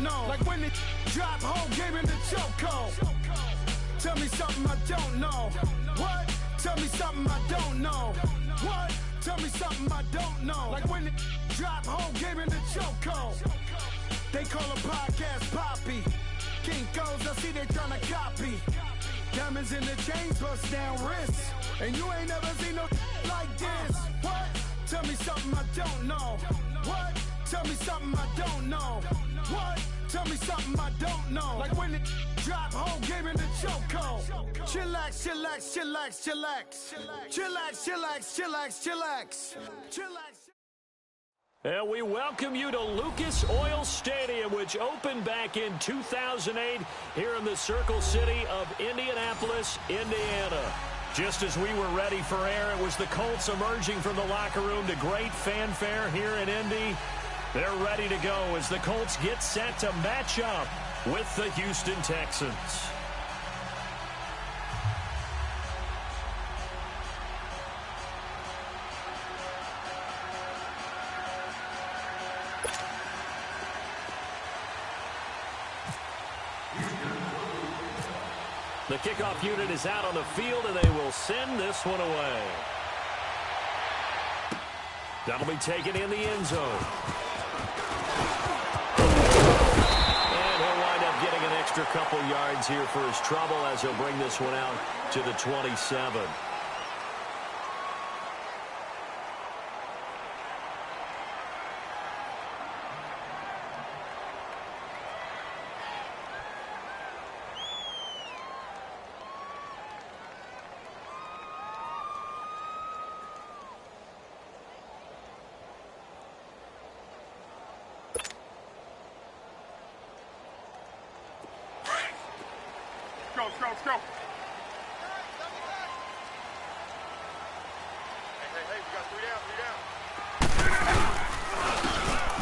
don't know. Like when it drop whole game in the chokehold. Tell me something I don't know. What? Tell me something I don't know. What? Tell me something I don't know. Like when it drop whole game in the chokehold. They call a podcast Poppy. Kinkos, I see they tryna copy. Diamonds in the chains, bust down wrists. And you ain't never seen no like this. What? Tell me something I don't know. What? Tell me something I don't know. What? Tell me something I don't know. Like when it drop whole game in the chokehold. Chillax, chillax, chillax, chillax. Chillax, chillax, chillax, chillax. Chillax. And we welcome you to Lucas Oil Stadium, which opened back in 2008 here in the Circle City of Indianapolis, Indiana. Just as we were ready for air, it was the Colts emerging from the locker room to great fanfare here in Indy. They're ready to go as the Colts get set to match up with the Houston Texans. The kickoff unit is out on the field, and they will send this one away. That'll be taken in the end zone. And he'll wind up getting an extra couple yards here for his trouble as he'll bring this one out to the 27. Let's go. Hey, we got three down.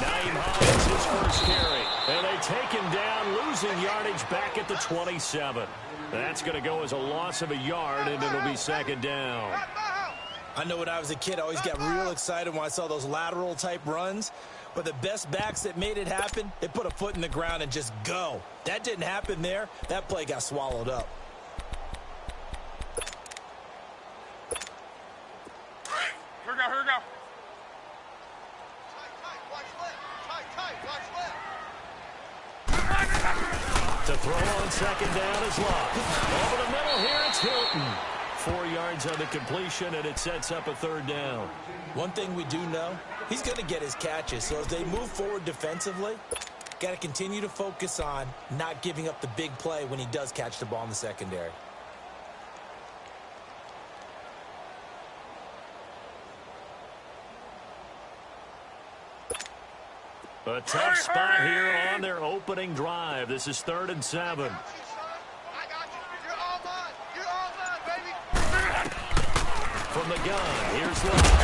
Naeem Hines, his first carry. And they take him down, losing yardage back at the 27. That's going to go as a loss of a yard, and it'll be second down. I know when I was a kid, I always got real excited when I saw those lateral-type runs. But the best backs that made it happen, they put a foot in the ground and just go. That didn't happen there. That play got swallowed up. Here we go, here we go. To throw on second down is Locke. Over the middle here, it's Hilton. 4 yards on the completion, and it sets up a third down. One thing we do know, he's going to get his catches. So as they move forward defensively, got to continue to focus on not giving up the big play when he does catch the ball in the secondary. A tough spot here on their opening drive. This is 3rd and 7. I got you. You're all mine. You're all mine, baby. From the gun, here's Locke.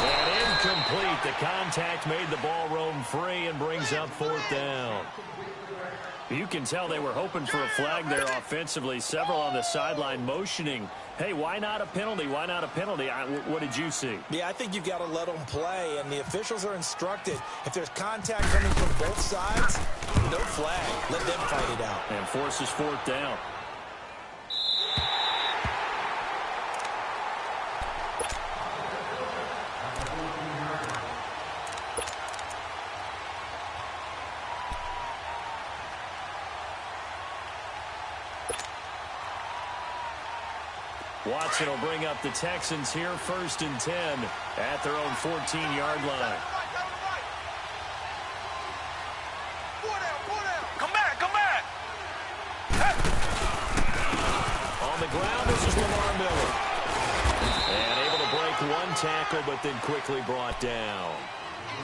And incomplete. The contact made the ball roam free and brings up 4th down. You can tell they were hoping for a flag there offensively. Several on the sideline motioning. Hey, why not a penalty? Why not a penalty? What did you see? Yeah, I think you've got to let them play, and the officials are instructed. If there's contact coming from both sides, no flag. Let them fight it out. And forces 4th down. Watson will bring up the Texans here 1st and 10 at their own 14-yard line. Come back. Hey. On the ground, this is Lamar Miller. And able to break one tackle, but then quickly brought down.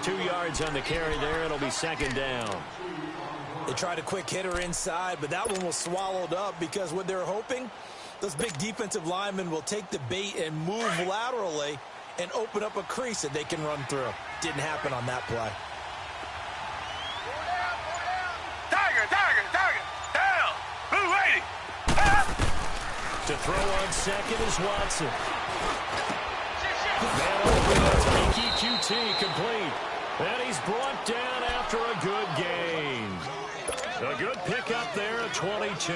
2 yards on the carry there. It'll be 2nd down. They tried a quick hitter inside, but that one was swallowed up because what they're hoping, those big defensive linemen will take the bait and move laterally and open up a crease that they can run through. Didn't happen on that play. Tiger. Down. Blue 80. To throw on second is Watson. Man open, that's an EQT complete. And he's brought down after a good gain. good pickup there at 22.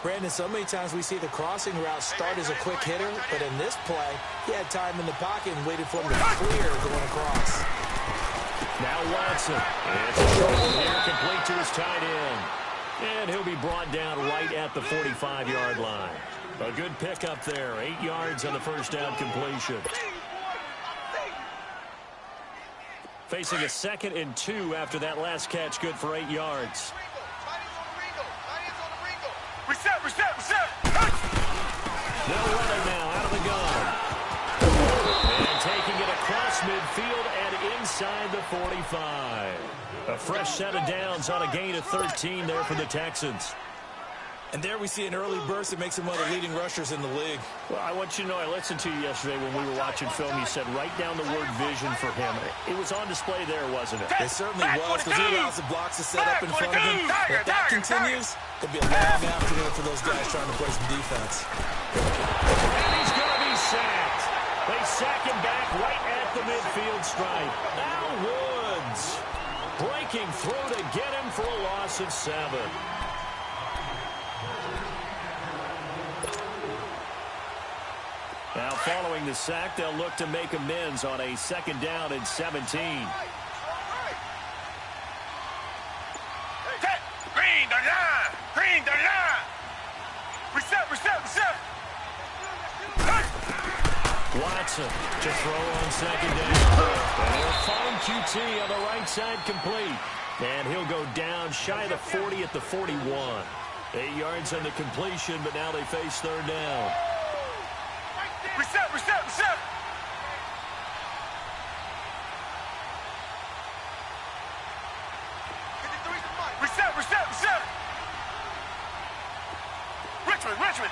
Brandon, so many times we see the crossing route start as a quick hitter, but in this play, he had time in the pocket and waited for him to clear going across. Now Watson. It's a throw here, complete to his tight end. And he'll be brought down right at the 45-yard line. A good pickup there. 8 yards on the first down completion. Facing a 2nd and 2 after that last catch, good for 8 yards. Reset. They'll run it now out of the gun. And taking it across midfield and inside the 45. A fresh set of downs on a gain of 13 there for the Texans. And there we see an early burst that makes him one of the leading rushers in the league. Well, I want you to know, I listened to you yesterday when we were watching film. You said write down the word vision for him. It was on display there, wasn't it? It certainly was, because he allows the blocks to set up in front of him. If that continues, it'll be a long afternoon for those guys trying to play some defense. And he's going to be sacked. They sack him back right at the midfield stripe. Now Woods breaking through to get him for a loss of 7. Now following the sack, they'll look to make amends on a 2nd down and 17. Green the line. Reset. Watson to throw on 2nd down. And he'll find QT on the right side complete. And he'll go down shy of the 40 at the 41. 8 yards on the completion, but now they face 3rd down. Reset. Richmond.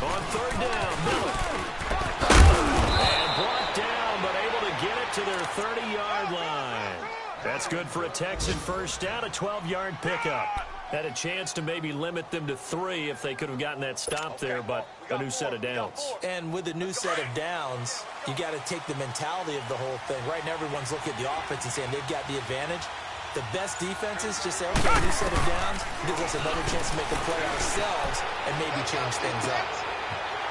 On 3rd down, Miller. And brought down, but able to get it to their 30-yard line. That's good for a Texan first down, a 12-yard pickup. Had a chance to maybe limit them to 3 if they could have gotten that stop there, but a new set of downs. And with a new set of downs, you got to take the mentality of the whole thing. Right now, everyone's looking at the offense and saying they've got the advantage. The best defenses just say, okay, new set of downs gives us another chance to make a play ourselves and maybe change things up.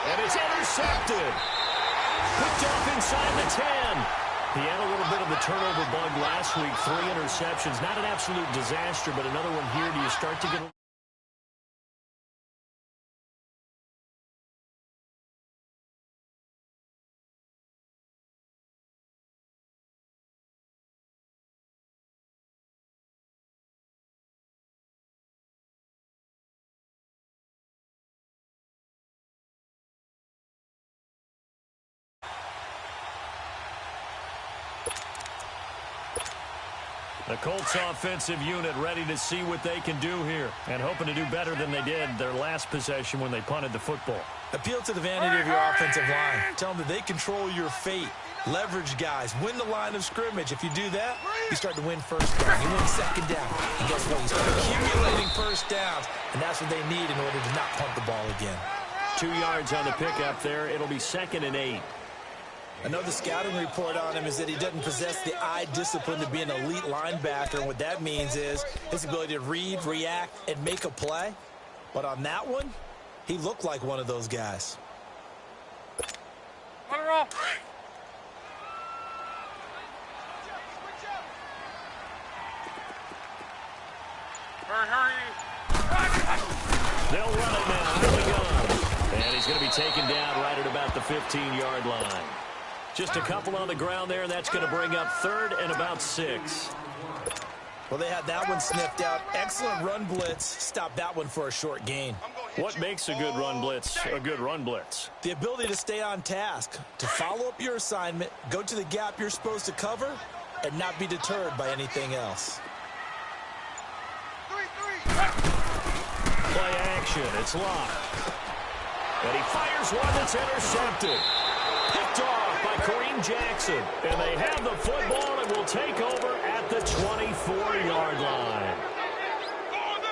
And it's intercepted. Picked up inside the 10. He had a little bit of the turnover bug last week. 3 interceptions. Not an absolute disaster, but another one here. Do you start to get a... The Colts offensive unit ready to see what they can do here and hoping to do better than they did their last possession when they punted the football. Appeal to the vanity of your offensive line. Tell them that they control your fate. Leverage guys. Win the line of scrimmage. If you do that, you start to win first down. You win 2nd down. And guess what? You start accumulating first downs. And that's what they need in order to not punt the ball again. 2 yards on the pickup there. It'll be 2nd and 8. Another scouting report on him is that he doesn't possess the eye discipline to be an elite linebacker. And what that means is his ability to read, react, and make a play. But on that one, he looked like one of those guys. They'll run it now out of the gun. And he's going to be taken down right at about the 15-yard line. Just a couple on the ground there, and that's going to bring up 3rd and about 6. Well, they had that one sniffed out. Excellent run blitz. Stopped that one for a short gain. What makes a good run blitz a good run blitz? The ability to stay on task, to follow up your assignment, go to the gap you're supposed to cover, and not be deterred by anything else. Play action. It's locked. And he fires one that's intercepted. Picked off by Kareem Jackson. And they have the football and will take over at the 24-yard line.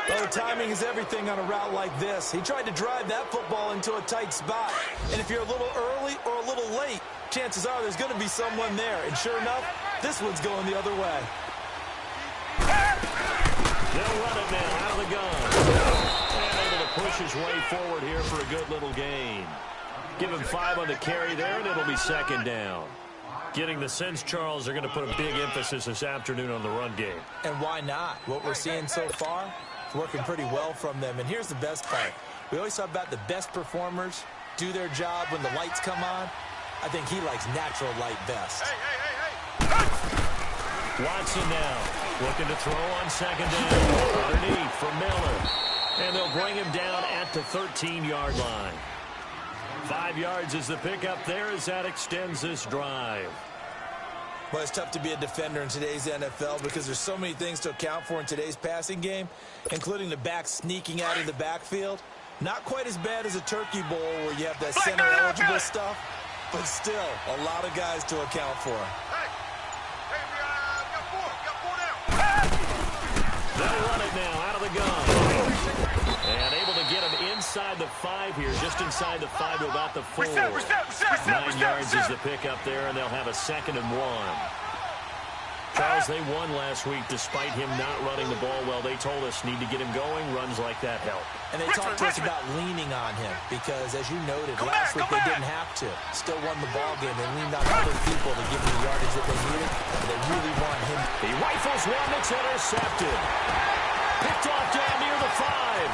Well, timing is everything on a route like this. He tried to drive that football into a tight spot. And if you're a little early or a little late, chances are there's going to be someone there. And sure enough, This one's going the other way. They'll run it now out of the gun. And able to push his way forward here for a good little gain. Give him 5 on the carry there, and it'll be second down. Getting the sense, Charles, they're going to put a big emphasis this afternoon on the run game. And why not? What we're seeing so far is working pretty well from them. And here's the best part. We always talk about the best performers do their job when the lights come on. I think he likes natural light best. Watson now looking to throw on second down. Underneath for Miller. And they'll bring him down at the 13-yard line. 5 yards is the pickup there as that extends this drive. Well, it's tough to be a defender in today's NFL because there's so many things to account for in today's passing game, including the back sneaking out of the backfield. Not quite as bad as a turkey bowl where you have that center-eligible stuff, but still a lot of guys to account for. They'll run it now out of the gun. And able to get him inside the 5 here, just inside the 5 to about the 4. 9 yards is the pickup there, and they'll have a 2nd and 1. Charles, they won last week despite him not running the ball well. They told us need to get him going. Runs like that help. And they talked to us about leaning on him because, as you noted, last week they didn't have to. Still won the ball game. They leaned on other people to give them the yardage that they needed. But they really want him. He rifles one that's intercepted. Picked off down near the 5.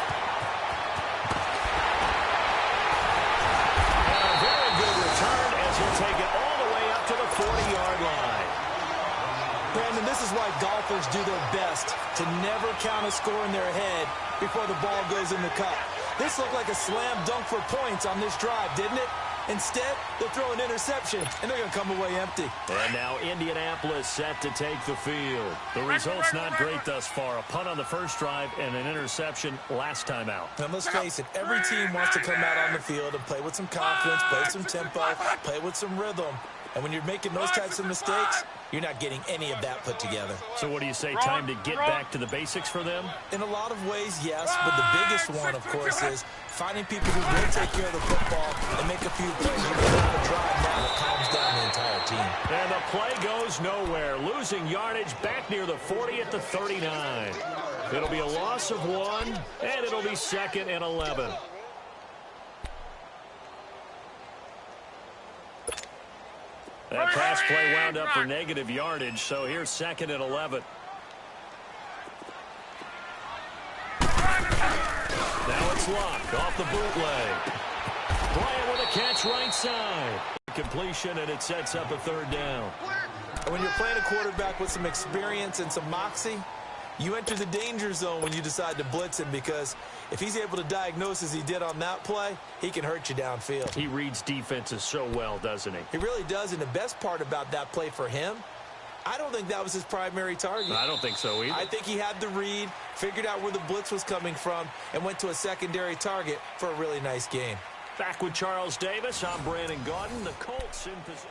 And a very good return as he'll take it all the way up to the 40-yard line. Brandon, this is why golfers do their best to never count a score in their head before the ball goes in the cup. This looked like a slam dunk for points on this drive, didn't it? Instead, they'll throw an interception, and they're going to come away empty. And now Indianapolis set to take the field. The result's not great thus far. A punt on the first drive and an interception last time out. And let's face it, every team wants to come out on the field and play with some confidence, play with some tempo, play with some rhythm. And when you're making those types of mistakes, you're not getting any of that put together. So what do you say, time to get back to the basics for them? In a lot of ways, yes, but the biggest one, of course, is finding people who will take care of the football and make a few plays. You can have a drive now that calms down the entire team. And the play goes nowhere. Losing yardage back near the 40 at the 39. It'll be a loss of 1, and it'll be 2nd and 11. That pass play wound up for negative yardage, so here's 2nd and 11. Now it's Luck off the bootleg. Bryant with a catch right side. Completion, and it sets up a 3rd down. When you're playing a quarterback with some experience and some moxie, you enter the danger zone when you decide to blitz him because if he's able to diagnose as he did on that play, he can hurt you downfield. He reads defenses so well, doesn't he? He really does, and the best part about that play for him, I don't think that was his primary target. I don't think so either. I think he had the read, figured out where the blitz was coming from, and went to a secondary target for a really nice gain. Back with Charles Davis, I'm Brandon Gaudin. The Colts in position.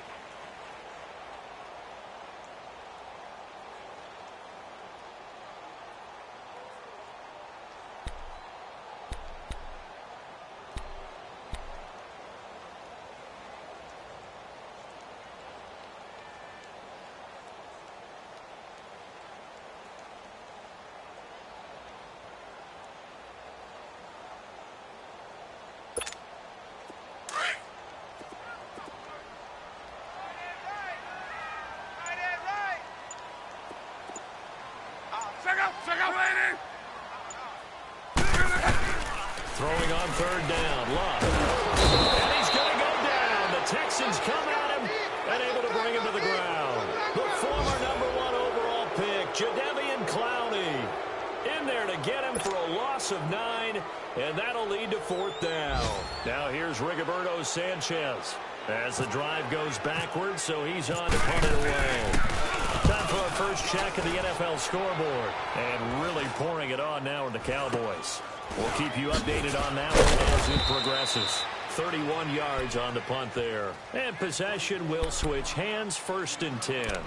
Throwing on 3rd down, Luck. And he's going to go down. The Texans come at him and able to bring him to the ground. The former #1 overall pick, Jadeveon Clowney, in there to get him for a loss of 9, and that'll lead to 4th down. Now here's Rigoberto Sanchez as the drive goes backwards, so he's on to punt it away. Time for our first check of the NFL scoreboard. And really pouring it on now in the Cowboys. We'll keep you updated on that one as it progresses. 31 yards on the punt there. And possession will switch hands, 1st and 10.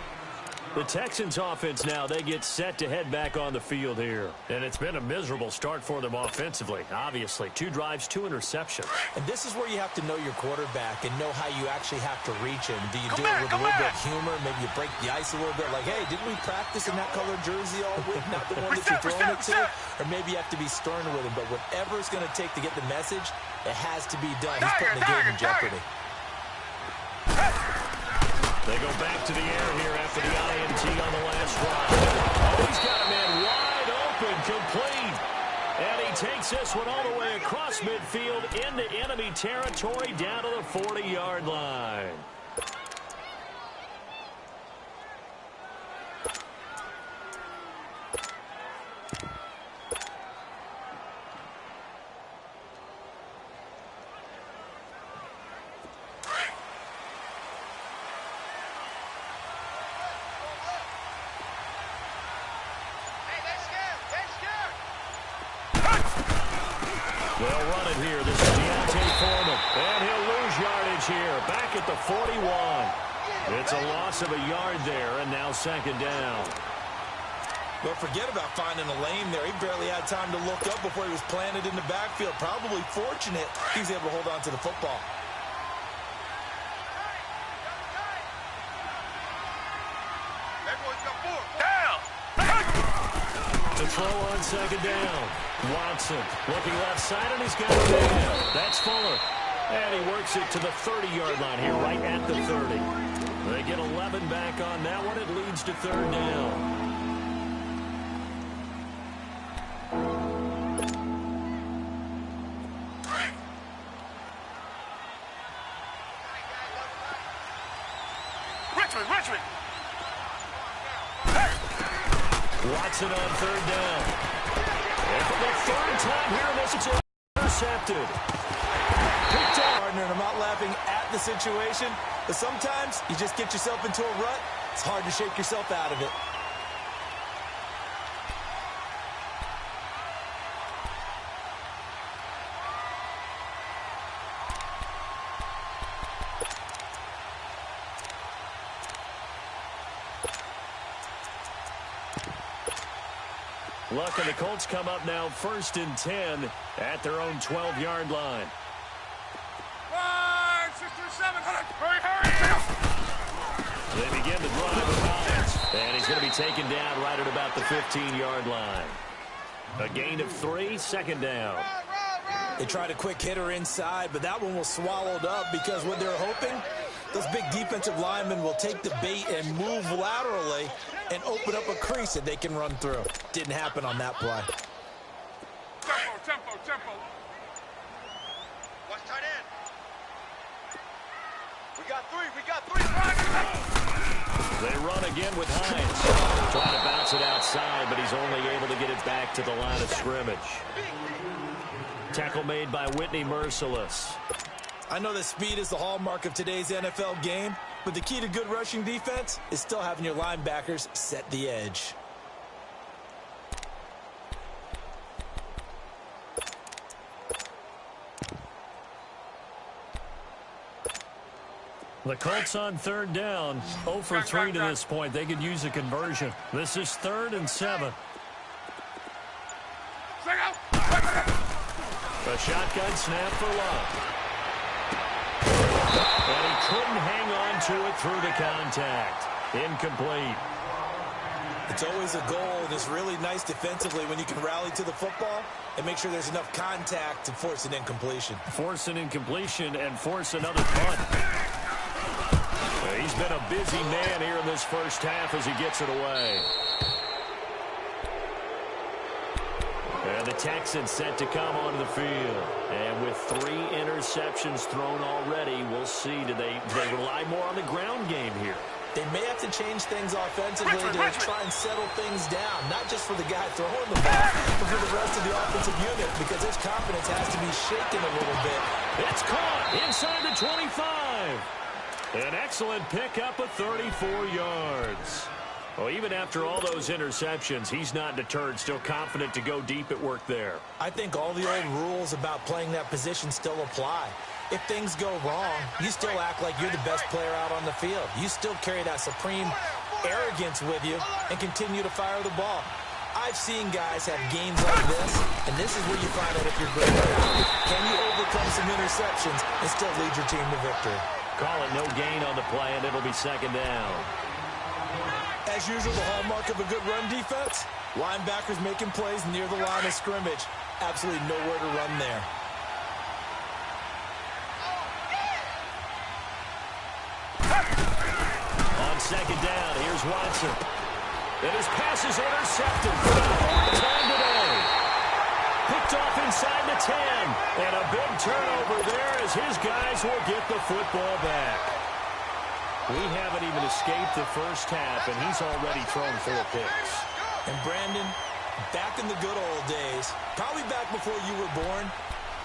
The Texans offense now, they get set to head back on the field here. And it's been a miserable start for them offensively. Obviously, 2 drives, 2 interceptions. And this is where you have to know your quarterback and know how you actually have to reach him. Do you do it with a little bit of humor? Maybe you break the ice a little bit like, hey, didn't we practice in that colored jersey all week? Not the one that you're throwing it to? Or maybe you have to be stern with him. But whatever it's going to take to get the message, it has to be done. He's putting the game in jeopardy. They go back to the air here after the INT on the last drive. Oh, he's got a man wide open, complete. And he takes this one all the way across midfield into enemy territory down to the 40-yard line. They'll run it here. This is Deontay Foreman. And he'll lose yardage here. Back at the 41. It's a loss of a yard there, and now second down. Well, forget about finding a lane there. He barely had time to look up before he was planted in the backfield. Probably fortunate he was able to hold on to the football. To throw on second down. Watson looking left side, and he's got it in. That's Fuller. And he works it to the 30-yard line here, right at the 30. They get 11 back on that one. It leads to third down. Richmond. Watson on third down. And for the third time here in this, it's intercepted. Picked up. And I'm not laughing at the situation, but sometimes you just get yourself into a rut. It's hard to shake yourself out of it. Luck and the Colts come up now 1st and 10 at their own 12-yard line. 5, 6, 7, hurry! They begin the drive with Hines, and he's going to be taken down right at about the 15-yard line. A gain of 3, second down. They tried a quick hitter inside, but that one was swallowed up because what they're hoping, those big defensive linemen will take the bait and move laterally and open up a crease that they can run through. Didn't happen on that play. Tempo. Watch tight end. We got three. They run again with Hines. Trying to bounce it outside, but he's only able to get it back to the line of scrimmage. Tackle made by Whitney Merciless. I know that speed is the hallmark of today's NFL game, but the key to good rushing defense is still having your linebackers set the edge. The Colts on third down, 0 for 3 to this point. They could use a conversion. This is 3rd and 7. A shotgun snap for Love. And he couldn't hang on to it through the contact. Incomplete. It's always a goal, and it's really nice defensively when you can rally to the football and make sure there's enough contact to force an incompletion. Force an incompletion and force another punt. He's been a busy man here in this first half as he gets it away. And the Texans set to come onto the field. And with 3 interceptions thrown already, we'll see. Do they rely more on the ground game here? They may have to change things offensively to try and settle things down, not just for the guy throwing the ball, but for the rest of the offensive unit, because his confidence has to be shaken a little bit. It's caught inside the 25. An excellent pickup of 34 yards. Well, even after all those interceptions, he's not deterred, still confident to go deep at work there. I think all the old rules about playing that position still apply. If things go wrong, you still act like you're the best player out on the field. You still carry that supreme arrogance with you and continue to fire the ball. I've seen guys have games like this, and this is where you find out if you're great or not. Can you overcome some interceptions and still lead your team to victory? Call it no gain on the play, and it'll be second down. As usual, the hallmark of a good run defense, linebackers making plays near the line of scrimmage. Absolutely nowhere to run there. On second down, here's Watson. And his pass is intercepted for the fourth time today. Picked off inside the 10. And a big turnover there as his guys will get the football back. We haven't even escaped the first half, and he's already thrown 4 picks. And Brandon, back in the good old days, probably back before you were born,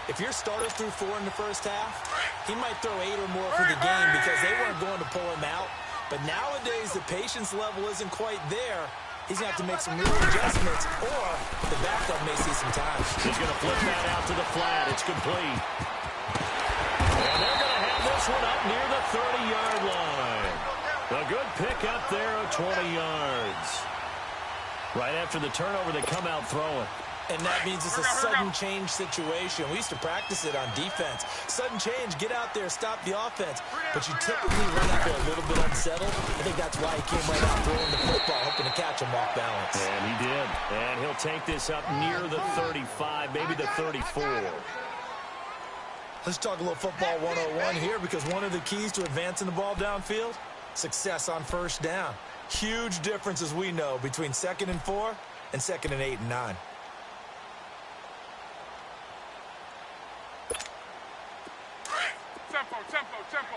if your starter threw 4 in the first half, he might throw 8 or more for the game because they weren't going to pull him out. But nowadays, the patience level isn't quite there. He's going to have to make some real adjustments, or the backup may see some time. He's going to flip that out to the flat. It's complete. And they're going to have this one up near the 30-yard line. A good pick up there of 20 yards. Right after the turnover, they come out throwing. And that means it's a sudden change situation. We used to practice it on defense. Sudden change, get out there, stop the offense. But you typically run out there a little bit unsettled. I think that's why he came right out throwing the football, hoping to catch him off balance. And he did. And he'll take this up near the 35, maybe the 34. Let's talk a little football 101 here, because one of the keys to advancing the ball downfield, success on first down. Huge difference, as we know, between 2nd and 4 and 2nd and 8 and 9. Tempo.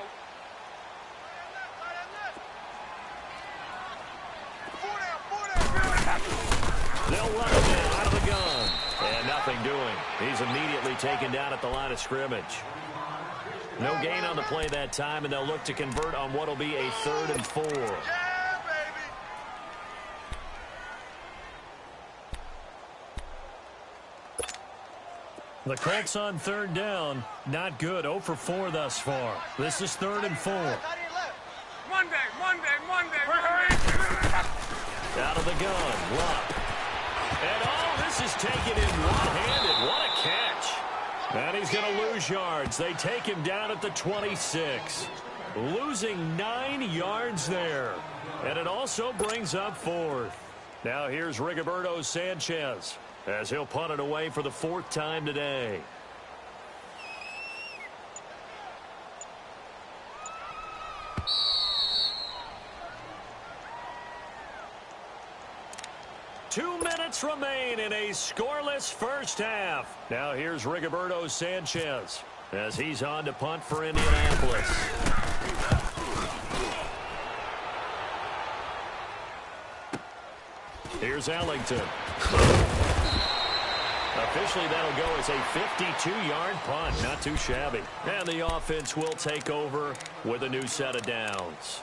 They'll run it in out of the gun. And nothing doing. He's immediately taken down at the line of scrimmage. No gain on the play that time, and they'll look to convert on what will be a 3rd and 4. The Colts on 3rd down. Not good. 0 for 4 thus far. This is 3rd and 4. Monday. Out of the gun. Luck. And this is taken in one-handed. What a catch. And he's going to lose yards. They take him down at the 26. Losing 9 yards there. And it also brings up 4th. Now here's Rigoberto Sanchez, as he'll punt it away for the 4th time today. Two minutes remain in a scoreless first half. Now here's Rigoberto Sanchez, as he's on to punt for Indianapolis. Here's Ellington. Officially, that'll go as a 52-yard punt. Not too shabby. And the offense will take over with a new set of downs.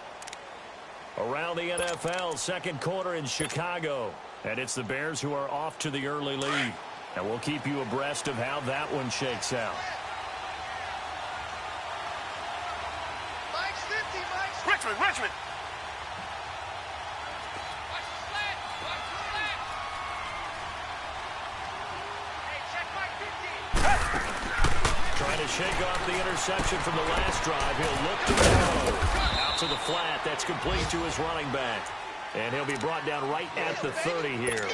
Around the NFL, 2nd quarter in Chicago. And it's the Bears who are off to the early lead. And we'll keep you abreast of how that one shakes out. Mike's 50, Mike's 50. Richmond. Trying to shake off the interception from the last drive. He'll look to throw. Out to the flat. That's complete to his running back. And he'll be brought down right at the 30 here.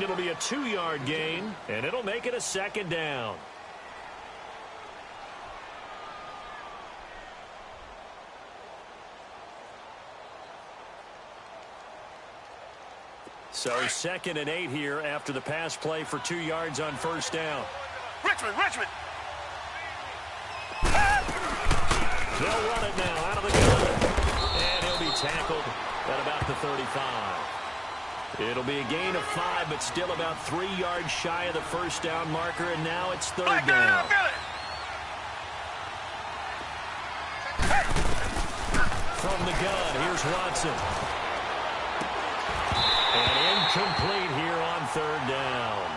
It'll be a 2-yard gain, and it'll make it a 2nd down. So 2nd and 8 here after the pass play for 2 yards on first down. Richmond. They'll run it now out of the gun. And he'll be tackled at about the 35. It'll be a gain of 5, but still about 3 yards shy of the first down marker, and now it's 3rd down. From the gun, here's Watson. And incomplete here on 3rd down.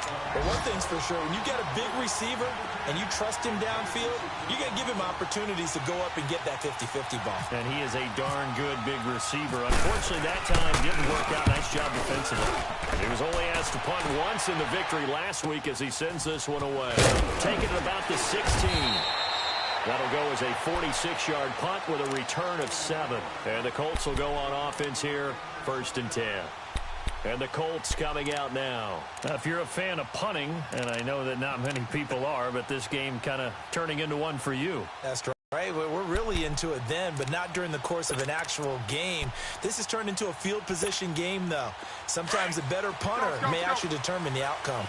But one thing's for sure, when you get a big receiver and you trust him downfield, you got to give him opportunities to go up and get that 50-50 ball. And he is a darn good big receiver. Unfortunately, that time didn't work out. Nice job defensively. He was only asked to punt once in the victory last week as he sends this one away. Taking it about the 16. That'll go as a 46-yard punt with a return of 7. And the Colts will go on offense here, 1st and 10. And the Colts coming out now. If you're a fan of punting, and I know that not many people are, but this game kind of turning into one for you. That's right. We're really into it then, but not during the course of an actual game. This has turned into a field position game, though. Sometimes the better punter may actually determine the outcome.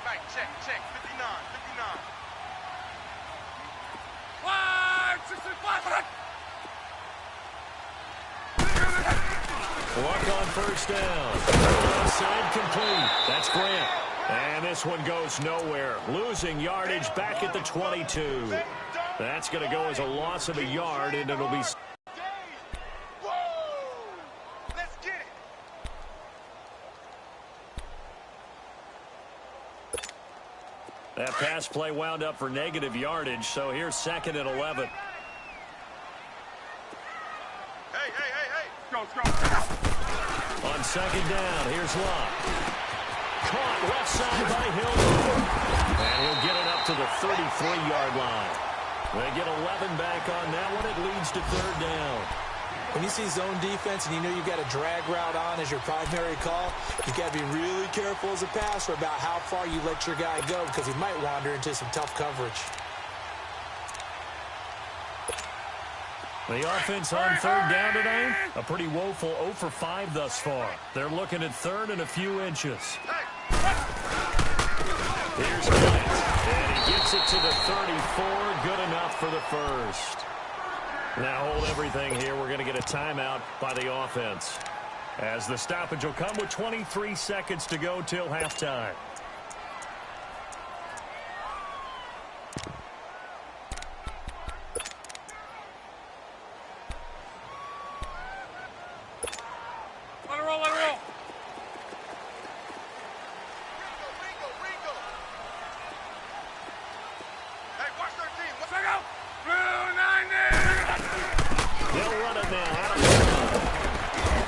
Mike, check, 59. Luck on 1st down. Outside complete. That's Grant. And this one goes nowhere. Losing yardage back at the 22. That's going to go as a loss of a yard, and it'll be... Let's get it. That pass play wound up for negative yardage, so here's 2nd and 11. Hey. Go. On 2nd down, here's Luck. Caught left side by Hill. And he'll get it up to the 33-yard line. They get 11 back on that one. It leads to 3rd down. When you see zone defense and you know you've got a drag route on as your primary call, you've got to be really careful as a passer about how far you let your guy go because he might wander into some tough coverage. The offense on 3rd down today, a pretty woeful 0 for 5 thus far. They're looking at 3rd and a few inches. Here's Grant, and he gets it to the 34, good enough for the 1st. Now hold everything here. We're going to get a timeout by the offense, as the stoppage will come with 23 seconds to go till halftime. Let it roll. Ringo. Hey, watch 13. Check out. Blue 90. They'll run it now.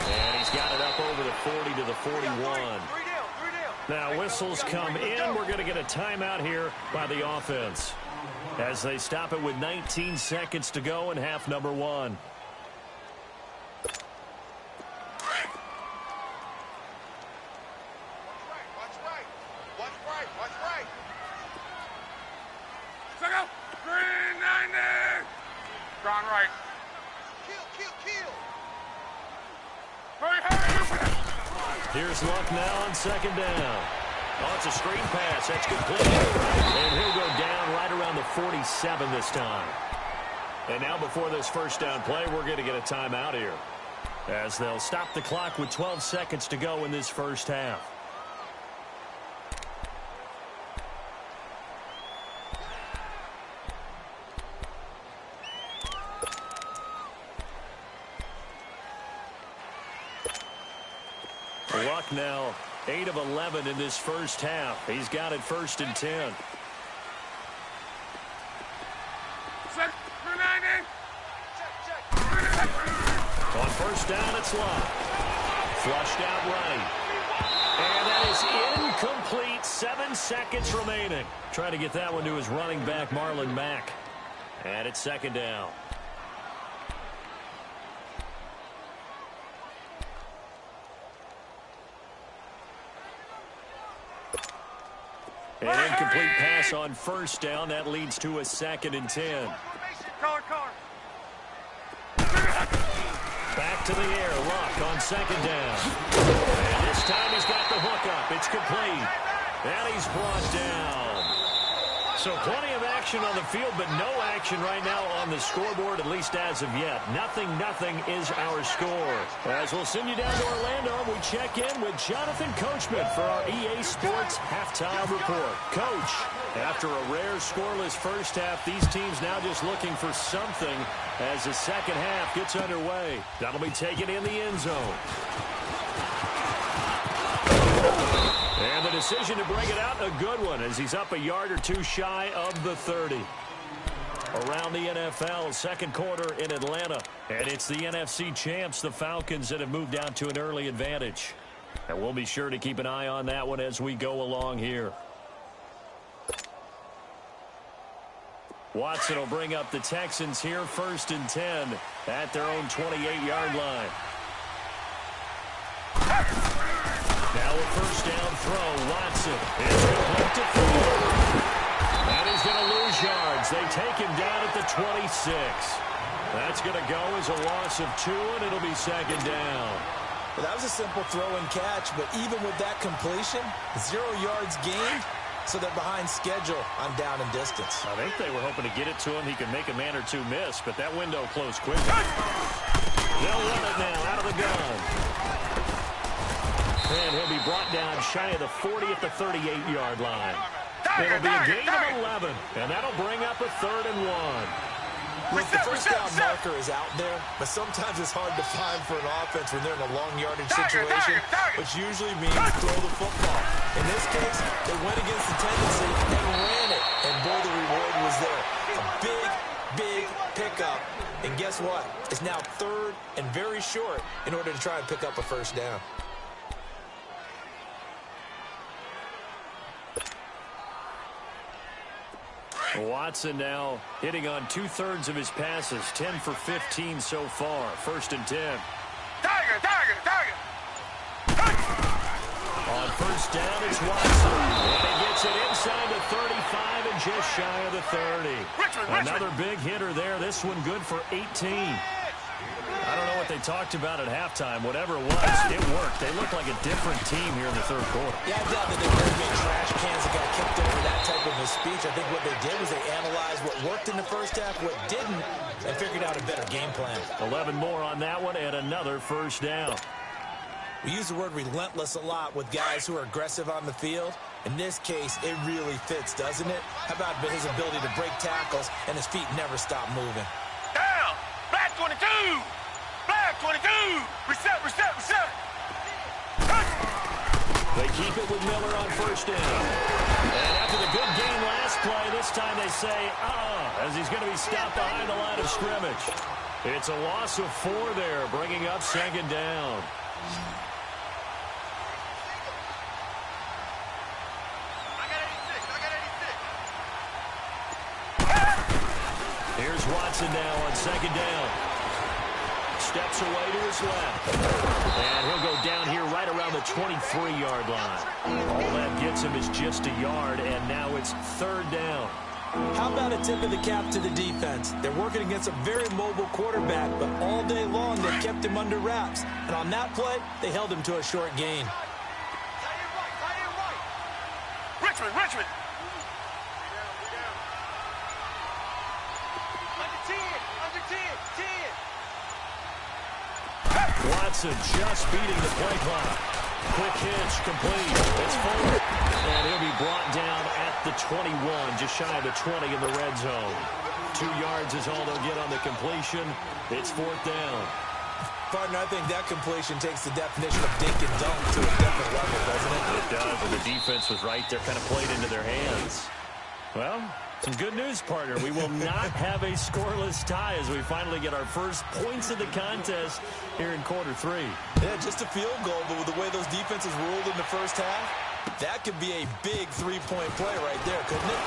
And he's got it up over the 40 to the 41. 3 down. Now whistles come in. We're going to get a timeout here by the offense, as they stop it with 19 seconds to go in half number 1. Watch right. Check out. 390. Gone right. Kill. Hurry. Here's Luck now on 2nd down. Oh, it's a screen pass. That's complete. And he'll go down right around the 47 this time. And now before this 1st down play, we're going to get a timeout here, as they'll stop the clock with 12 seconds to go in this 1st half. Luck now 8 of 11 in this 1st half. He's got it 1st and 10. Check. 390. On 1st down, it's Luck. Flushed out right. And that is incomplete. 7 seconds remaining. Trying to get that one to his running back, Marlon Mack. And it's 2nd down. An incomplete pass on 1st down. That leads to a 2nd and 10. Color. Back to the air. Luck on 2nd down. And this time he's got the hook up. It's complete. And he's brought down. So plenty of action on the field, but no action right now on the scoreboard, at least as of yet. 0-0 is our score. As we'll send you down to Orlando, we check in with Jonathan Coachman for our EA Sports Halftime Report. Coach, after a rare scoreless first half, these teams now just looking for something as the second half gets underway. That'll be taken in the end zone. And the decision to bring it out, a good one, as he's up a yard or two shy of the 30. Around the NFL, second quarter in Atlanta. And it's the NFC champs, the Falcons, that have moved out to an early advantage. And we'll be sure to keep an eye on that one as we go along here. Watson will bring up the Texans here, 1st and 10 at their own 28-yard line. Now a first down throw. Watson is complete to Ford. And he's going to lose yards. They take him down at the 26. That's going to go as a loss of 2, and it'll be second down. Well, that was a simple throw and catch, but even with that completion, 0 yards gained, so they're behind schedule on down and distance. I think they were hoping to get it to him. He could make a man or two miss, but that window closed quickly. They'll run it now out of the gun. And he'll be brought down shy of the 40 at the 38-yard line. It'll be a gain of 11, and that'll bring up a 3rd and 1. Look, the first down marker is out there, but sometimes it's hard to find for an offense when they're in a long yardage situation, which usually means throw the football. In this case, they went against the tendency and ran it, and boy, the reward was there. A big pickup, and guess what? It's now 3rd and very short in order to try and pick up a first down. Watson now hitting on 2/3 of his passes, 10 for 15 so far. 1st and 10. Tiger! On first down, it's Watson. And he gets it inside the 35 and just shy of the 30. Another big hitter there. This one good for 18. I don't know what they talked about at halftime. Whatever it was, it worked. They looked like a different team here in the 3rd quarter. Yeah, I doubt that they were being trash cans that got kicked over that type of a speech. I think what they did was they analyzed what worked in the first half, what didn't, and figured out a better game plan. 11 more on that one and another first down. We use the word relentless a lot with guys who are aggressive on the field. In this case, it really fits, doesn't it? How about his ability to break tackles and his feet never stop moving? Down! Black 22! Black 22! Reset! They keep it with Miller on first down. And after the good game last play, this time they say, as he's going to be stopped behind the line of scrimmage. It's a loss of 4 there, bringing up second down. Here's Watson now on second down. Steps away to his left. And he'll go down here right around the 23-yard line. All that gets him is just a yard, and now it's 3rd down. How about a tip of the cap to the defense? They're working against a very mobile quarterback, but all day long they kept him under wraps. And on that play, they held him to a short gain. Richmond! Under 10! Watson just beating the play clock. Quick hitch, complete. It's forward. And he'll be brought down at the 21, just shy of the 20 in the red zone. 2 yards is all they'll get on the completion. It's 4th down. Partner, I think that completion takes the definition of dink and dunk to a different level, doesn't it? It does, and the defense was right there, kind of played into their hands. Well, some good news, partner. We will not have a scoreless tie as we finally get our first points of the contest here in quarter 3. Yeah, just a field goal, but with the way those defenses ruled in the first half, that could be a big 3-point play right there, couldn't it?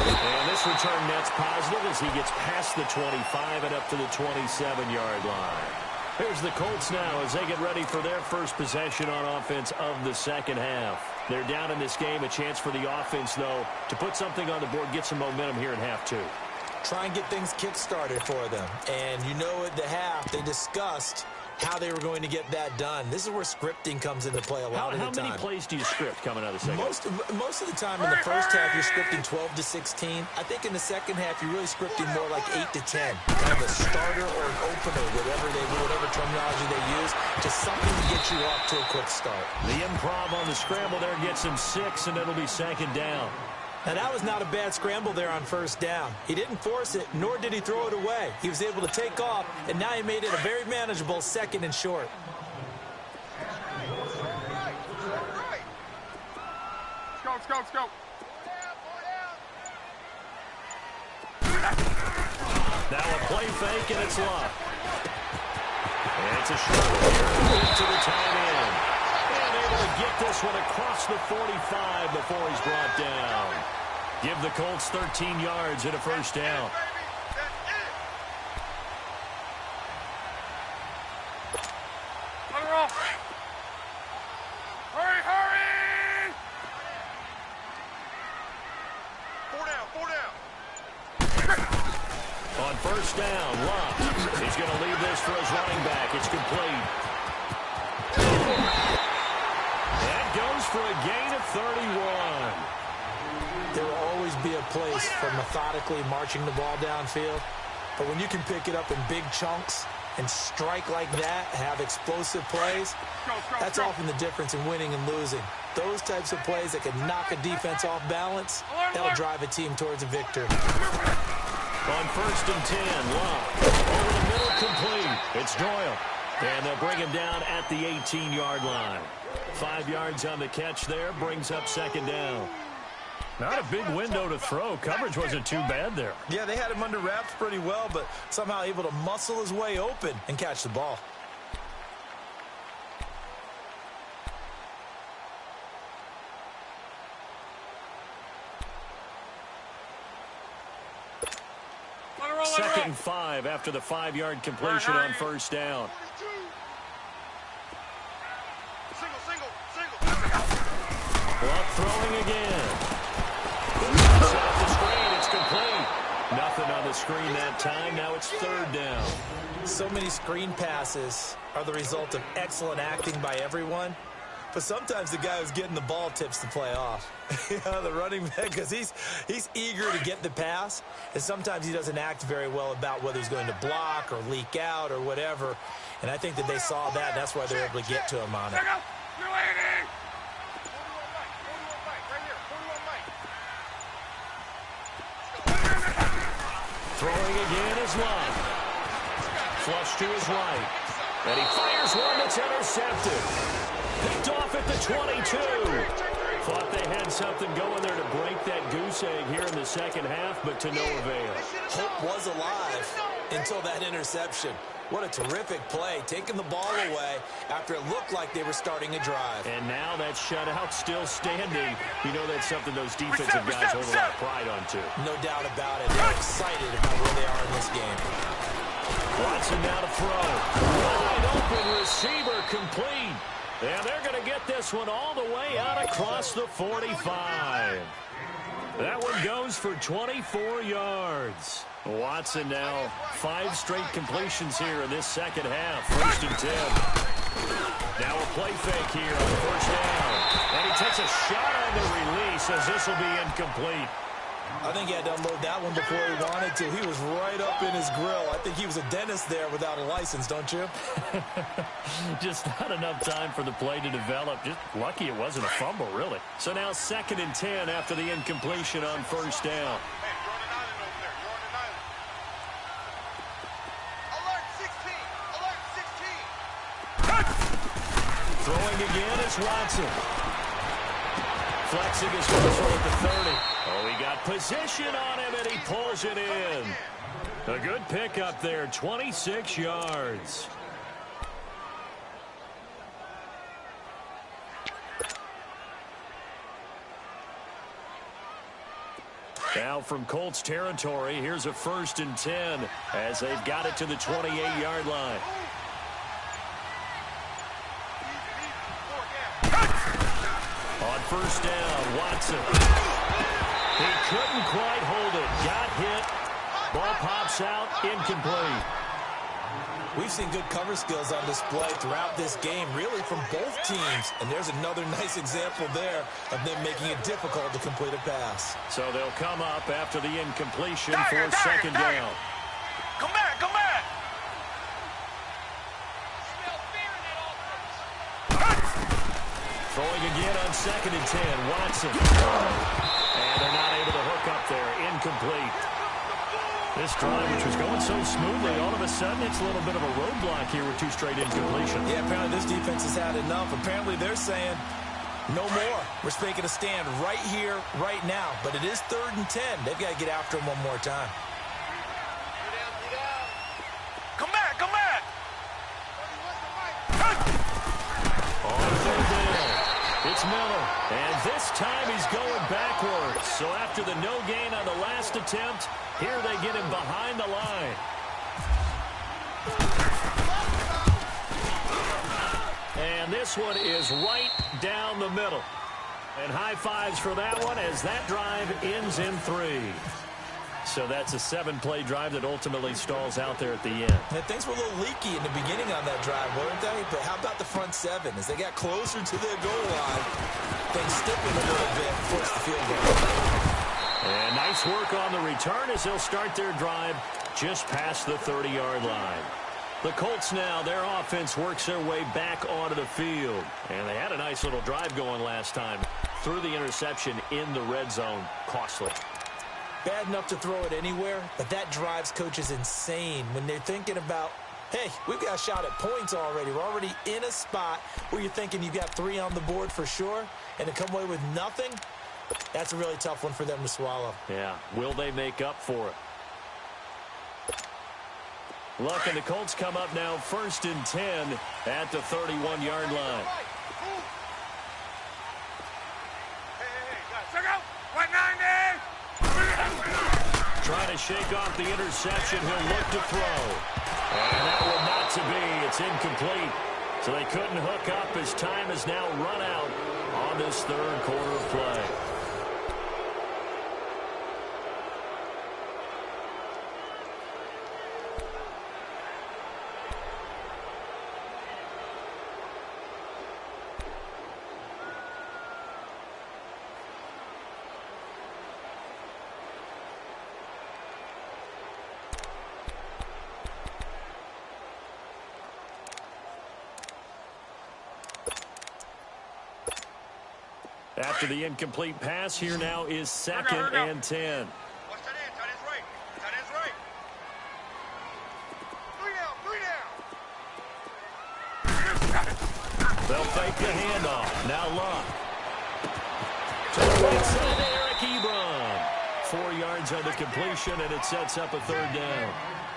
And this return net's positive as he gets past the 25 and up to the 27-yard line. Here's the Colts now as they get ready for their first possession on offense of the second half. They're down in this game. A chance for the offense, though, to put something on the board, get some momentum here in half 2. Try and get things kick-started for them. And you know at the half, they discussed how they were going to get that done. This is where scripting comes into play a lot of the time. How many plays do you script coming out of the second? Most of the time in the first half, you're scripting 12 to 16. I think in the second half, you're really scripting more like 8 to 10. Kind of a starter or an opener, whatever terminology they use, just something to get you off to a quick start. The improv on the scramble there gets him 6, and it'll be second down. Now, that was not a bad scramble there on first down. He didn't force it, nor did he throw it away. He was able to take off, and now he made it a very manageable second and short. Let's go, let's go. Now a play fake, and it's Love. And it's a short here to the tight end. And able to get this one across the 45 before he's brought down. Give the Colts 13 yards and a first down. Hurry, hurry! 4 down. On first down, Love. He's going to leave this for his running back. It's complete. That goes for a gain of 31. There will always be a place for methodically marching the ball downfield. But when you can pick it up in big chunks and strike like that, have explosive plays, that's often the difference in winning and losing. Those types of plays that can knock a defense off balance, that'll drive a team towards a victory. On first and 10, Love. Over the middle, complete. It's Doyle. And they'll bring him down at the 18-yard line. 5 yards on the catch there, brings up second down. Not a big window to throw. Coverage wasn't too bad there. Yeah, they had him under wraps pretty well, but somehow able to muscle his way open and catch the ball. Second and 5 after the 5-yard completion on first down. Luck throwing again. Set up the screen. It's complete. Nothing on the screen that time. Now it's third down. So many screen passes are the result of excellent acting by everyone. But sometimes the guy who's getting the ball tips the play off. The running back, because he's eager to get the pass, and sometimes he doesn't act very well about whether he's going to block or leak out or whatever. And I think that they saw that. That's why they're able to get to him on it. Throwing again is Love. Flush to his right. And he fires one that's intercepted. Picked off at the 22. Thought they had something going there to break that goose egg here in the second half, but to no avail. Hope was alive until that interception. What a terrific play, taking the ball away after it looked like they were starting a drive. And now that shutout still standing. You know that's something those defensive guys hold a lot of pride on, too. No doubt about it. They're excited about where they are in this game. Watson now to throw. Wide open receiver complete. And they're going to get this one all the way out across the 45. That one goes for 24 yards. Watson now 5 straight completions here in this second half. First and 10. Now a play fake here on first down. And he takes a shot on the release as this will be incomplete. I think he had to unload that one before he wanted to. He was right up in his grill. I think he was a dentist there without a license, don't you? Just not enough time for the play to develop. Just lucky it wasn't a fumble, really. So now second and 10 after the incompletion on first down. Throwing again is Watson. Flexing his first one at the 30. Oh, he got position on him, and he pulls it in. A good pickup there, 26 yards. Now from Colts territory, here's a first and 10 as they've got it to the 28-yard line. On first down, Watson. He couldn't quite hold it. Got hit. Ball pops out, incomplete. We've seen good cover skills on display throughout this game, really from both teams. And there's another nice example there of them making it difficult to complete a pass. So they'll come up after the incompletion for second down. Come back, come back. Throwing again on 2nd and 10. Watson. And they're not able to hook up there. Incomplete. This drive, which was going so smoothly, all of a sudden it's a little bit of a roadblock here with 2 straight incompletions. Yeah, apparently this defense has had enough. Apparently they're saying, no more. We're making a stand right here, right now. But it is 3rd and 10. They've got to get after him one more time. Come back, come back. On 3rd down, it's Miller. And this time he's going backwards. So after the no gain on the last attempt, here they get him behind the line. And this one is right down the middle. And high fives for that one as that drive ends in 3. So that's a 7-play drive that ultimately stalls out there at the end. And things were a little leaky in the beginning on that drive, weren't they? But how about the front 7? As they got closer to the goal line, things stiffened a little bit, forced the field goal. And nice work on the return as they'll start their drive just past the 30-yard line. The Colts now, their offense works their way back onto the field. And they had a nice little drive going last time. Threw the interception in the red zone. Costly. Bad enough to throw it anywhere, but that drives coaches insane when they're thinking about, hey, we've got a shot at points already. We're already in a spot where you're thinking you've got 3 on the board for sure, and to come away with nothing, that's a really tough one for them to swallow. Yeah, will they make up for it? Look, and the Colts come up now 1st and 10 at the 31-yard line. Check out. 190. Trying to shake off the interception. He'll look to throw. And that will not to be. It's incomplete. So they couldn't hook up as time has now run out on this 3rd quarter of play. After the incomplete pass, here now is 2nd and 10. Watch that end. Tight end's right. Tight end's right. 3 down. 3 down. They'll fake the handoff. Now Luck. To the right side to Eric Ebron. 4 yards on the completion, and it sets up a 3rd down.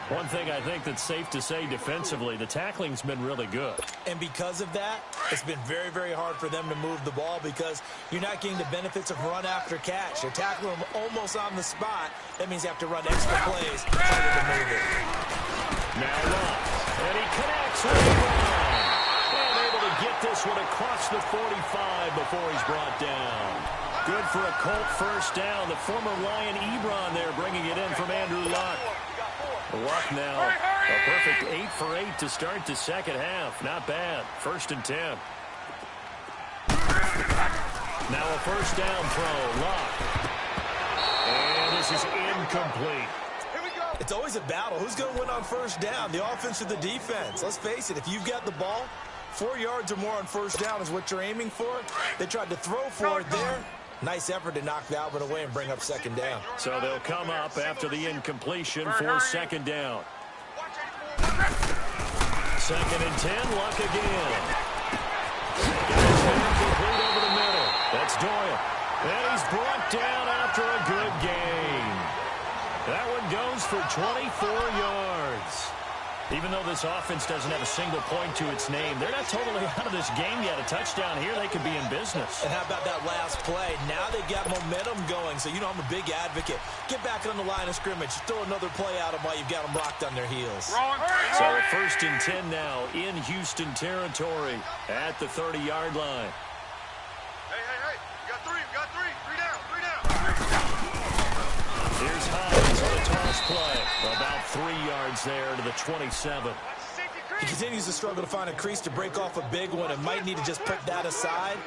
One thing I think that's safe to say defensively, the tackling's been really good. And because of that, it's been very, very hard for them to move the ball because you're not getting the benefits of run after catch. You're tackling them almost on the spot. That means you have to run extra plays harder to move it. Now Luck, and he connects with Ebron. And able to get this one across the 45 before he's brought down. Good for a Colt 1st down. The former Lion Ebron there bringing it in from Andrew Luck. Luck now, a perfect 8 for 8 to start the 2nd half. Not bad. 1st and 10. Now a 1st down throw. Luck. And this is incomplete. It's always a battle. Who's going to win on 1st down, the offense or the defense? Let's face it, if you've got the ball, 4 yards or more on 1st down is what you're aiming for. They tried to throw for it there. Nice effort to knock that one away and bring up 2nd down. So they'll come up after the incompletion for 2nd down. 2nd and 10, Luck again. Incomplete over the middle. That's Doyle. And he's brought down after a good gain. That one goes for 24 yards. Even though this offense doesn't have a single point to its name, they're not totally out of this game yet. A touchdown here, they could be in business. And how about that last play? Now they've got momentum going, so you know I'm a big advocate. Get back on the line of scrimmage. Throw another play at them while you've got them rocked on their heels. So 1st and 10 now in Houston territory at the 30-yard line. Hey. You got 3. You got 3. 3 down. 3 down. Here's Hines on a toss play. About 3 yards there to the 27. Watch the safety He continues to struggle to find a crease to break off a big one and might need to just put that aside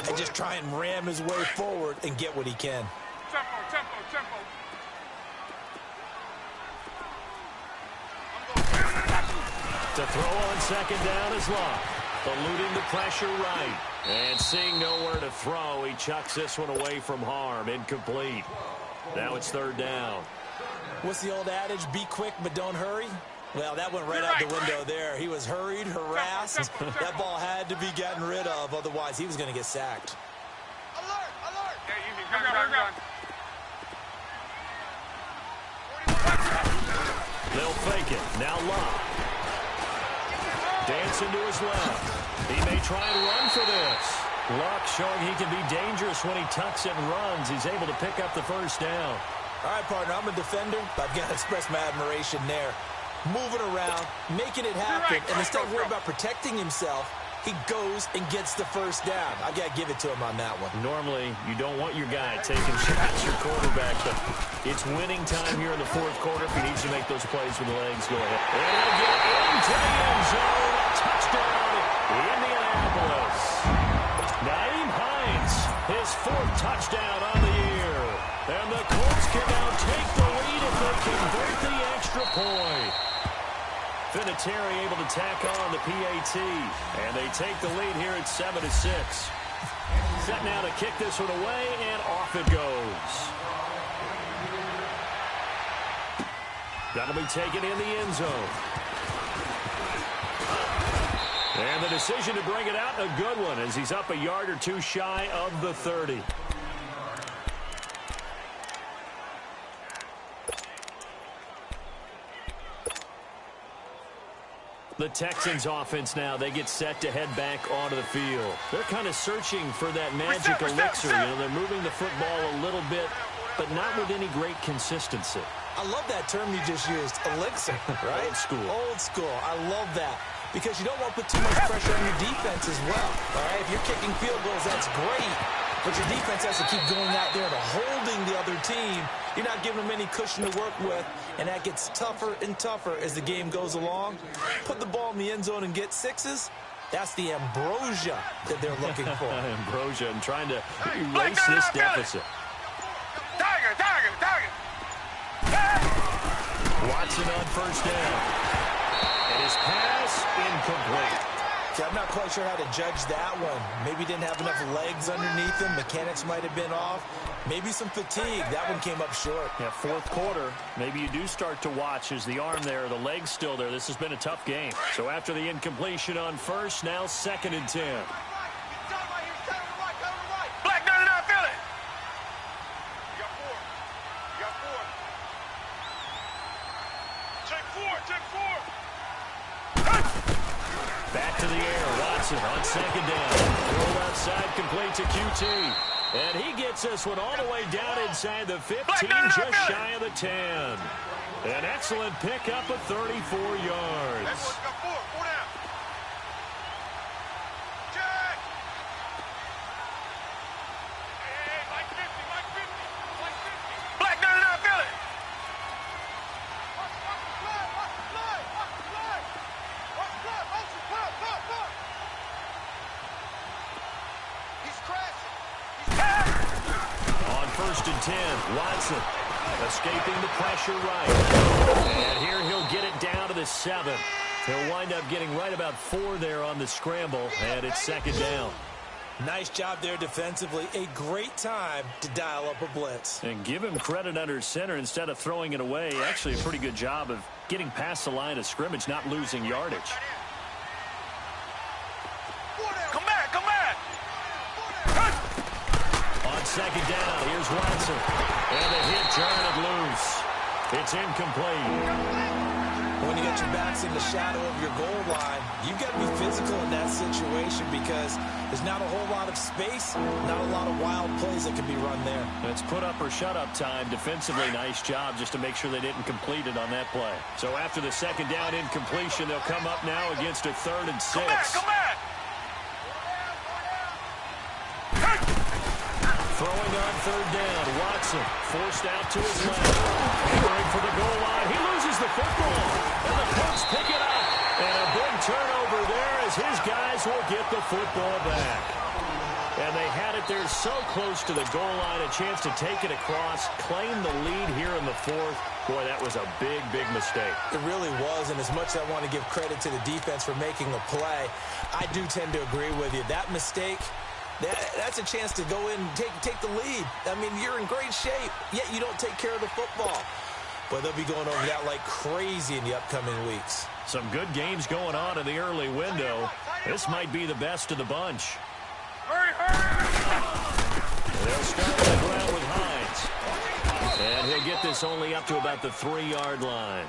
and just try and ram his way forward and get what he can. Tempo. To throw on second down is Locke. Eluding the pressure right. And seeing nowhere to throw, he chucks this one away from harm. Incomplete. Now it's third down. What's the old adage? Be quick, but don't hurry. Well, that went right out the window there. He was hurried, harassed. That ball had to be gotten rid of. Otherwise, he was going to get sacked. Alert! Yeah, easy. Run. They'll fake it. Now Locke. Dancing to his left. He may try and run for this. Locke showing he can be dangerous when he tucks it and runs. He's able to pick up the first down. All right, partner, I'm a defender. I've got to express my admiration there. Moving around, making it happen, and instead of worrying about protecting himself, he goes and gets the first down. I got to give it to him on that one. Normally, you don't want your guy taking shots, your quarterback, but it's winning time here in the fourth quarter. If he needs to make those plays with the legs, go ahead. And he'll get into the end zone. Touchdown, Indianapolis. Nyheim Hines, his fourth touchdown on the year. And the Colts can now take the lead if they convert the extra point. Vinatieri able to tack on the PAT, and they take the lead here at 7-6. Set now to kick this one away, and off it goes. That'll be taken in the end zone. And the decision to bring it out, a good one, as he's up a yard or two shy of the 30. The Texans offense now, they get set to head back onto the field. They're kind of searching for that magic elixir. You know, they're moving the football a little bit, but not with any great consistency. I love that term you just used, elixir, right? Old school. Old school. I love that. Because you don't want to put too much pressure on your defense as well. All right, if you're kicking field goals, that's great. But your defense has to keep going out there and holding the other team. You're not giving them any cushion to work with, and that gets tougher and tougher as the game goes along. Put the ball in the end zone and get sixes. That's the ambrosia that they're looking for. Ambrosia and trying to erase this deficit. Tiger. Watson on first down. And his pass incomplete. See, I'm not quite sure how to judge that one. Maybe didn't have enough legs underneath him. Mechanics might have been off. Maybe some fatigue. That one came up short. Yeah, fourth quarter, maybe you do start to watch as the arm there, the leg's still there. This has been a tough game. So after the incompletion on first, now 2nd and 10. Black 99, feel it. You got four. Check four. Back to the air. Watson on 2nd down. Rolled outside, complete to QT. And he gets this one all the way down inside the 15, just shy of the 10. An excellent pickup of 34 yards. Got four down. Check. Hey, like 50. Black 99, feel it. He's crashing. On 1st and 10, Watson escaping the pressure right. And here he'll get it down to the 7. He'll wind up getting right about 4 there on the scramble, and it's 2nd down. Nice job there defensively. A great time to dial up a blitz. And give him credit under center instead of throwing it away. Actually a pretty good job of getting past the line of scrimmage, not losing yardage. Come back. On 2nd down, here's Watson. And the hit turn it loose. It's incomplete. When you got your backs in the shadow of your goal line, you've got to be physical in that situation because there's not a whole lot of space, not a lot of wild plays that can be run there. It's put up or shut up time. Defensively, nice job just to make sure they didn't complete it on that play. So after the 2nd down incompletion, they'll come up now against a 3rd and 6. Come back. Throwing on 3rd down, Watson forced out to his left. Going for the goal line. He loses the football. And the Colts pick it up. And a big turnover there as his guys will get the football back. And they had it there so close to the goal line, a chance to take it across, claim the lead here in the fourth. Boy, that was a big, big mistake. It really was, and as much as I want to give credit to the defense for making the play, I do tend to agree with you. That mistake, that's a chance to go in and take the lead. I mean, you're in great shape, yet you don't take care of the football. But they'll be going over that like crazy in the upcoming weeks. Some good games going on in the early window. This might be the best of the bunch. Hurry, hurry! They'll start on the ground with Hines. And he'll get this only up to about the 3-yard line.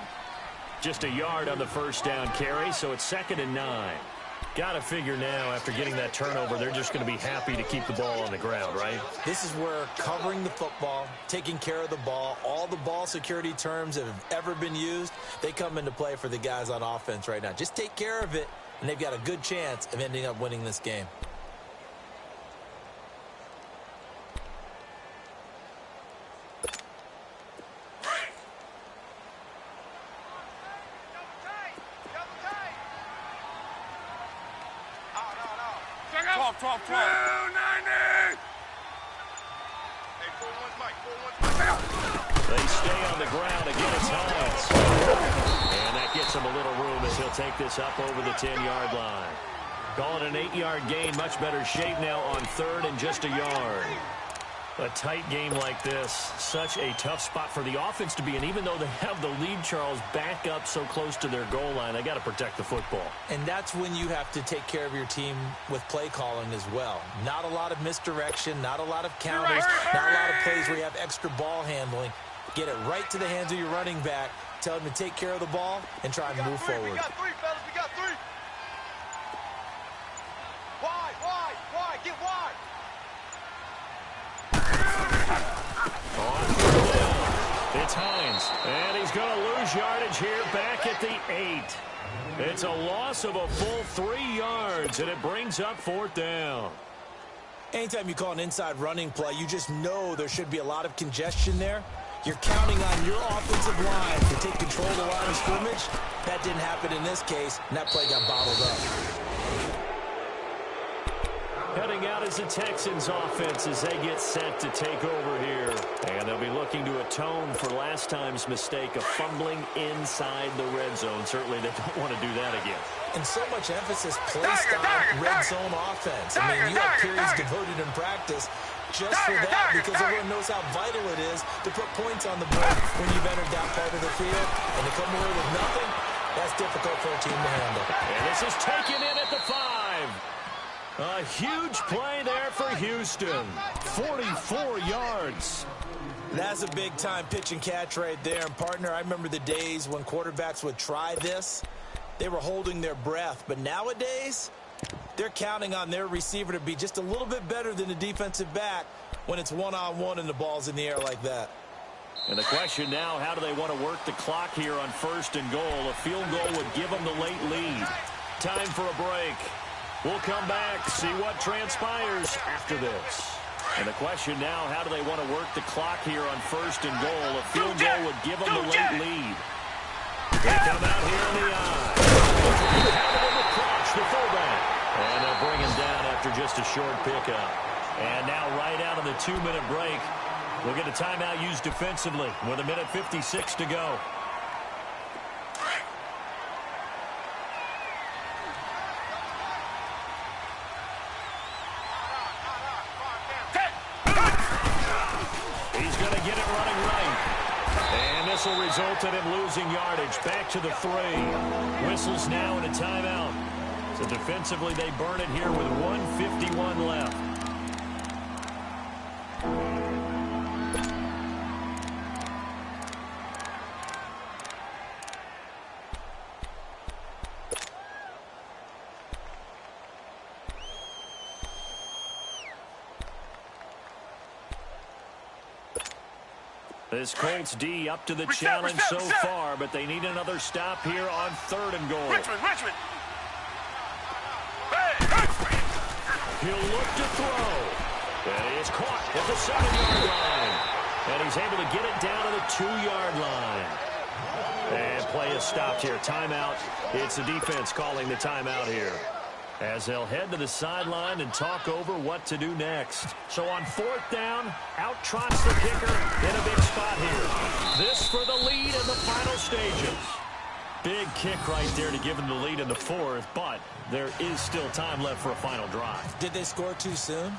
Just a yard on the first down carry, so it's 2nd and 9. Got to figure now, after getting that turnover, they're just going to be happy to keep the ball on the ground, right? This is where covering the football, taking care of the ball, all the ball security terms that have ever been used, they come into play for the guys on offense right now. Just take care of it, and they've got a good chance of ending up winning this game. Twelve. 290! Hey, 4-1's Mike. 4-1's Mike. They stay on the ground. Again, it's Hines. And that gets him a little room as he'll take this up over the 10-yard line. Call it an 8-yard gain. Much better shape now on 3rd and just a yard. A tight game like this, such a tough spot for the offense to be in. Even though they have the lead, Charles, back up so close to their goal line, they got to protect the football. And that's when you have to take care of your team with play calling as well. Not a lot of misdirection, not a lot of counters, not a lot of plays where you have extra ball handling. Get it right to the hands of your running back, tell him to take care of the ball, and try and move forward. We got 3, fellas. We got 3. Wide. Get wide. It's Hines, and he's going to lose yardage here back at the 8. It's a loss of a full 3 yards, and it brings up 4th down. Anytime you call an inside running play, you just know there should be a lot of congestion there. You're counting on your offensive line to take control of the line of scrimmage. That didn't happen in this case, and that play got bottled up. Heading out is the Texans offense as they get set to take over here. And they'll be looking to atone for last time's mistake of fumbling inside the red zone. Certainly they don't want to do that again. And so much emphasis placed on red zone offense. I mean, you have periods devoted in practice just for that because everyone knows how vital it is to put points on the board when you've entered that part of the field. And to come away with nothing, that's difficult for a team to handle. And this is taken in at the 5. A huge play there for Houston. 44 yards. That's a big-time pitch and catch right there. And, partner, I remember the days when quarterbacks would try this. They were holding their breath. But nowadays, they're counting on their receiver to be just a little bit better than the defensive back when it's one-on-one and the ball's in the air like that. And the question now, how do they want to work the clock here on 1st and goal? A field goal would give them the late lead. Time for a break. We'll come back, see what transpires after this. And the question now, how do they want to work the clock here on 1st and goal? A field goal would give them the late lead. They come out here in the eye. Have it in the crotch, the fullback. And they'll bring him down after just a short pickup. And now right out of the 2-minute break, we'll get a timeout used defensively with 1:56 to go. This will result in him losing yardage. Back to the 3. Whistles now in a timeout. So defensively, they burn it here with 1:51 left. This Colts D up to the challenge so far, but they need another stop here on 3rd and goal. Richmond. He'll look to throw. And he is caught at the 7-yard line. And he's able to get it down to the 2-yard line. And play is stopped here. Timeout. It's the defense calling the timeout here, as they'll head to the sideline and talk over what to do next. So on 4th down, out trots the kicker in a big spot here. This for the lead in the final stages. Big kick right there to give them the lead in the 4th, but there is still time left for a final drive. Did they score too soon?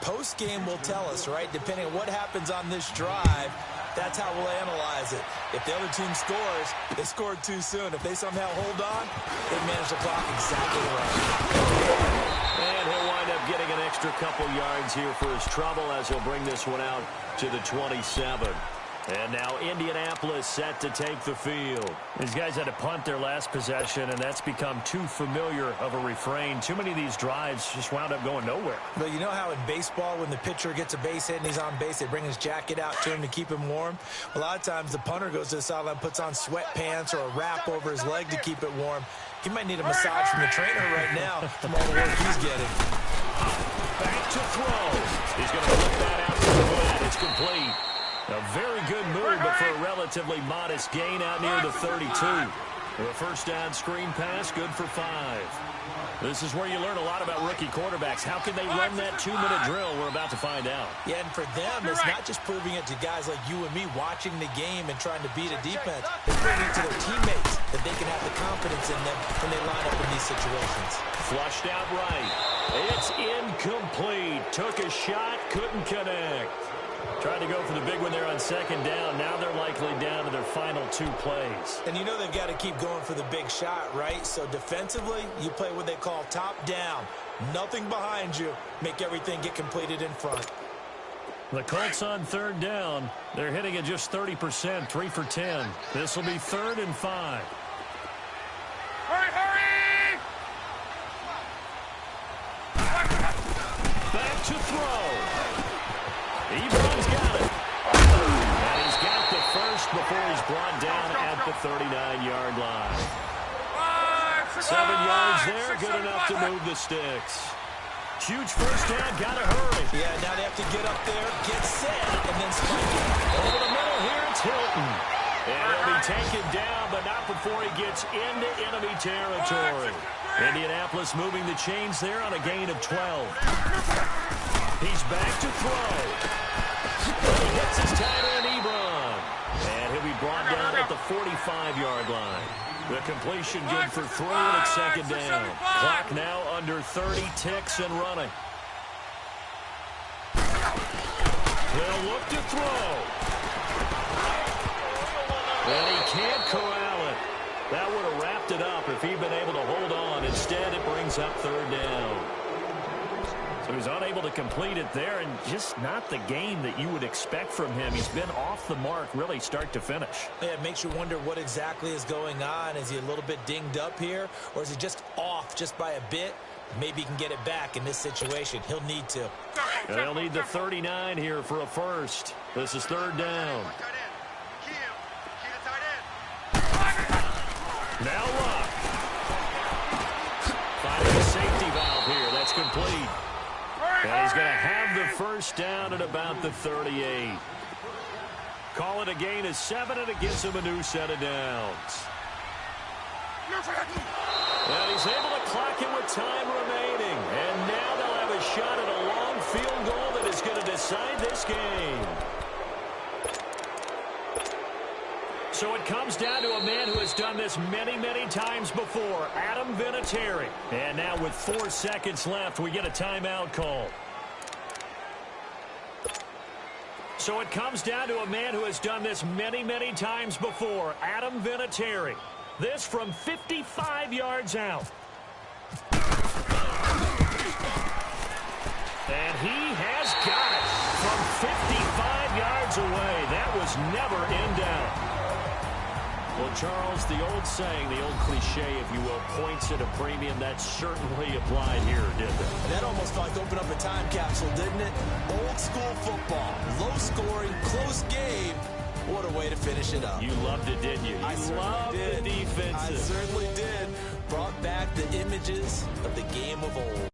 Post-game will tell us, right? Depending on what happens on this drive, that's how we'll analyze it. If the other team scores, they scored too soon. If they somehow hold on, they manage the clock exactly right. And he'll wind up getting an extra couple yards here for his trouble as he'll bring this one out to the 27. And now Indianapolis set to take the field. These guys had to punt their last possession, and that's become too familiar of a refrain. Too many of these drives just wound up going nowhere. But you know how in baseball, when the pitcher gets a base hit and he's on base, they bring his jacket out to him to keep him warm? A lot of times the punter goes to the sideline, puts on sweatpants or a wrap over his leg to keep it warm. He might need a massage from the trainer right now from all the work he's getting. Back to throw. He's going to flip that out to the flat. It's complete. A very good move, but for a relatively modest gain out near the 32. A first down screen pass, good for 5. This is where you learn a lot about rookie quarterbacks. How can they run that 2-minute drill? We're about to find out. Yeah, and for them, it's not just proving it to guys like you and me watching the game and trying to beat a defense. They're proving it to their teammates that they can have the confidence in them when they line up in these situations. Flushed out right. It's incomplete. Took a shot, couldn't connect. Tried to go for the big one there on 2nd down. Now they're likely down to their final 2 plays. And you know they've got to keep going for the big shot, right? So defensively, you play what they call top down. Nothing behind you. Make everything get completed in front. The Colts on 3rd down. They're hitting at just 30%, 3 for 10. This will be 3rd and 5. Hurry! Back to throw. Ebron's got it. And he's got the first before he's brought down at the 39-yard line. 7 yards there, good enough to move the sticks. Huge first down, got to hurry. Yeah, now they have to get up there, get set, and then spike it. Over the middle here, it's Hilton. And he'll be taken down, but not before he gets into enemy territory. Indianapolis moving the chains there on a gain of 12. He's back to throw. He hits his tight end, Ebron. And he'll be brought down at the 45-yard line. The completion good for 3, and it's 2nd down. Clock now under 30, ticks and running. They'll look to throw. And he can't corral it. That would have wrapped it up if he'd been able to hold on. Instead, it brings up 3rd down. So he's unable to complete it there, and just not the game that you would expect from him. He's been off the mark really start to finish. Yeah, it makes you wonder what exactly is going on. Is he a little bit dinged up here, or is he just off just by a bit? Maybe he can get it back in this situation. He'll need to. And they'll need the 39 here for a first. This is 3rd down. Key the tight end. Now Luck. Finding a safety valve here. That's complete. And he's going to have the first down at about the 38. Call it a gain of 7, and it gives him a new set of downs. And he's able to clock it with time remaining. And now they'll have a shot at a long field goal that is going to decide this game. So it comes down to a man who has done this many, many times before, Adam Vinatieri. And now with 4 seconds left, we get a timeout call. So it comes down to a man who has done this many, many times before, Adam Vinatieri. This from 55 yards out. And he has got it from 55 yards away. That was never in doubt. Well, Charles, the old saying, the old cliche, if you will, points at a premium, that certainly applied here, didn't it? That almost like opened up a time capsule, didn't it? Old school football, low scoring, close game. What a way to finish it up. You loved it, didn't you? I loved the defenses. I certainly did. Brought back the images of the game of old.